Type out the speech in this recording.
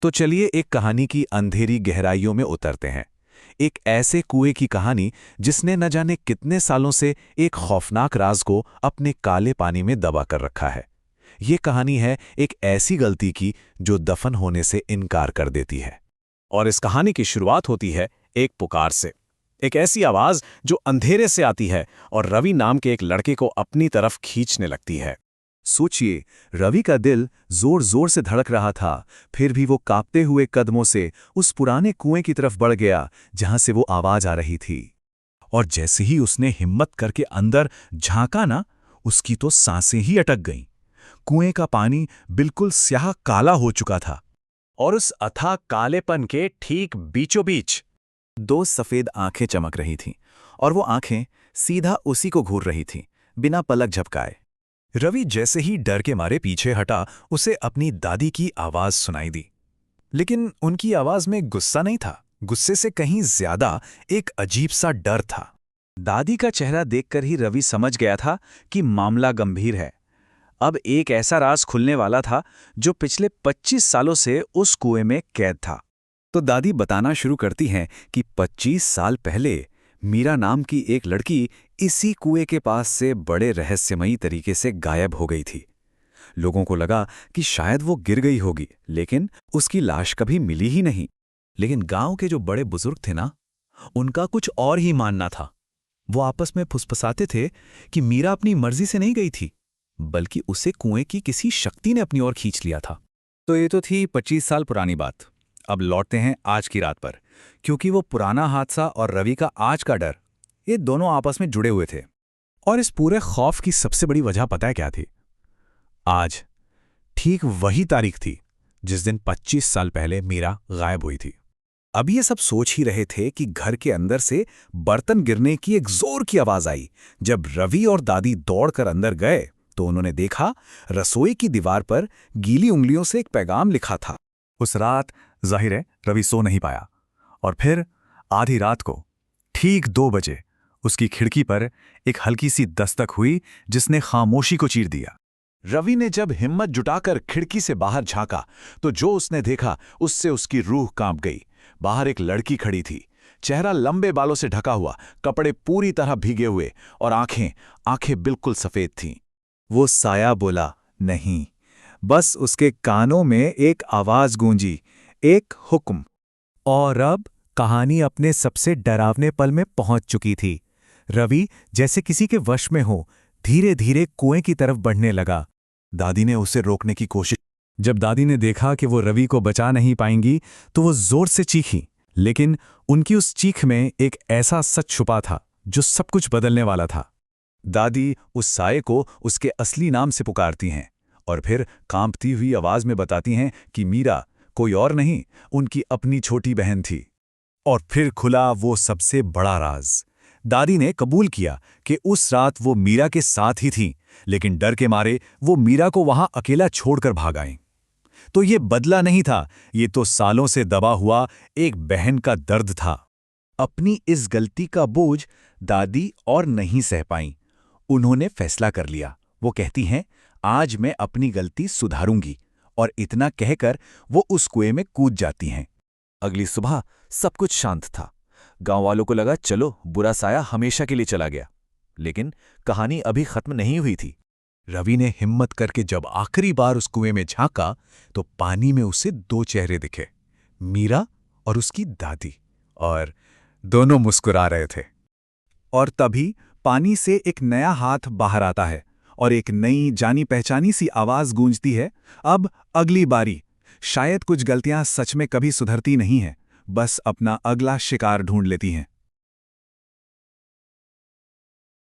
तो चलिए एक कहानी की अंधेरी गहराइयों में उतरते हैं। एक ऐसे कुएं की कहानी जिसने न जाने कितने सालों से एक खौफनाक राज को अपने काले पानी में दबा कर रखा है। ये कहानी है एक ऐसी गलती की जो दफन होने से इनकार कर देती है। और इस कहानी की शुरुआत होती है एक पुकार से। एक ऐसी आवाज जो अंधेरे से आती है और रवि नाम के एक लड़के को अपनी तरफ खींचने लगती है। सोचिए, रवि का दिल जोर जोर से धड़क रहा था, फिर भी वो कांपते हुए कदमों से उस पुराने कुएं की तरफ बढ़ गया जहां से वो आवाज आ रही थी। और जैसे ही उसने हिम्मत करके अंदर झांका ना, उसकी तो सांसें ही अटक गईं। कुएं का पानी बिल्कुल स्याह काला हो चुका था और उस अथाह कालेपन के ठीक बीचों बीच दो सफेद आंखें चमक रही थीं, और वो आंखें सीधा उसी को घूर रही थीं, बिना पलक झपकाए। रवि जैसे ही डर के मारे पीछे हटा, उसे अपनी दादी की आवाज सुनाई दी। लेकिन उनकी आवाज में गुस्सा नहीं था, गुस्से से कहीं ज्यादा एक अजीब सा डर था। दादी का चेहरा देखकर ही रवि समझ गया था कि मामला गंभीर है। अब एक ऐसा राज खुलने वाला था जो पिछले 25 सालों से उस कुएं में कैद था। तो दादी बताना शुरू करती हैं कि 25 साल पहले मीरा नाम की एक लड़की इसी कुएं के पास से बड़े रहस्यमयी तरीके से गायब हो गई थी। लोगों को लगा कि शायद वो गिर गई होगी, लेकिन उसकी लाश कभी मिली ही नहीं। लेकिन गांव के जो बड़े बुजुर्ग थे ना, उनका कुछ और ही मानना था। वो आपस में फुसफुसाते थे कि मीरा अपनी मर्जी से नहीं गई थी, बल्कि उसे कुएं की किसी शक्ति ने अपनी ओर खींच लिया था। तो ये तो थी 25 साल पुरानी बात। अब लौटते हैं आज की रात पर, क्योंकि वो पुराना हादसा और रवि का आज का डर, ये दोनों आपस में जुड़े हुए थे। और इस पूरे खौफ की सबसे बड़ी वजह पता है क्या थी? आज ठीक वही तारीख थी जिस दिन 25 साल पहले मीरा गायब हुई थी। अब ये सब सोच ही रहे थे कि घर के अंदर से बर्तन गिरने की एक जोर की आवाज आई। जब रवि और दादी दौड़कर अंदर गए तो उन्होंने देखा रसोई की दीवार पर गीली उंगलियों से एक पैगाम लिखा था। उस रात जाहिर है रवि सो नहीं पाया, और फिर आधी रात को ठीक 2 बजे उसकी खिड़की पर एक हल्की सी दस्तक हुई जिसने खामोशी को चीर दिया। रवि ने जब हिम्मत जुटाकर खिड़की से बाहर झांका तो जो उसने देखा उससे उसकी रूह कांप गई। बाहर एक लड़की खड़ी थी, चेहरा लंबे बालों से ढका हुआ, कपड़े पूरी तरह भीगे हुए और आंखें बिल्कुल सफेद थीं। वो साया बोला नहीं, बस उसके कानों में एक आवाज गूंजी, एक हुक्म। और अब कहानी अपने सबसे डरावने पल में पहुंच चुकी थी। रवि जैसे किसी के वश में हो, धीरे धीरे कुएं की तरफ बढ़ने लगा। दादी ने उसे रोकने की कोशिश। जब दादी ने देखा कि वो रवि को बचा नहीं पाएंगी तो वो जोर से चीखी, लेकिन उनकी उस चीख में एक ऐसा सच छुपा था जो सब कुछ बदलने वाला था। दादी उस साये को उसके असली नाम से पुकारती हैं और फिर कांपती हुई आवाज में बताती हैं कि मीरा कोई और नहीं, उनकी अपनी छोटी बहन थी। और फिर खुला वो सबसे बड़ा राज। दादी ने कबूल किया कि उस रात वो मीरा के साथ ही थी, लेकिन डर के मारे वो मीरा को वहां अकेला छोड़कर भाग आईं। तो ये बदला नहीं था, ये तो सालों से दबा हुआ एक बहन का दर्द था। अपनी इस गलती का बोझ दादी और नहीं सह पाईं। उन्होंने फैसला कर लिया। वो कहती हैं, आज मैं अपनी गलती सुधारूंगी, और इतना कहकर वो उस कुएं में कूद जाती हैं। अगली सुबह सब कुछ शांत था। गांव वालों को लगा चलो बुरा साया हमेशा के लिए चला गया, लेकिन कहानी अभी खत्म नहीं हुई थी। रवि ने हिम्मत करके जब आखिरी बार उस कुएं में झांका तो पानी में उसे 2 चेहरे दिखे, मीरा और उसकी दादी, और दोनों मुस्कुरा रहे थे। और तभी पानी से एक नया हाथ बाहर आता है और एक नई जानी पहचानी सी आवाज गूंजती है, अब अगली बारी। शायद कुछ गलतियां सच में कभी सुधरती नहीं हैं, बस अपना अगला शिकार ढूंढ लेती हैं।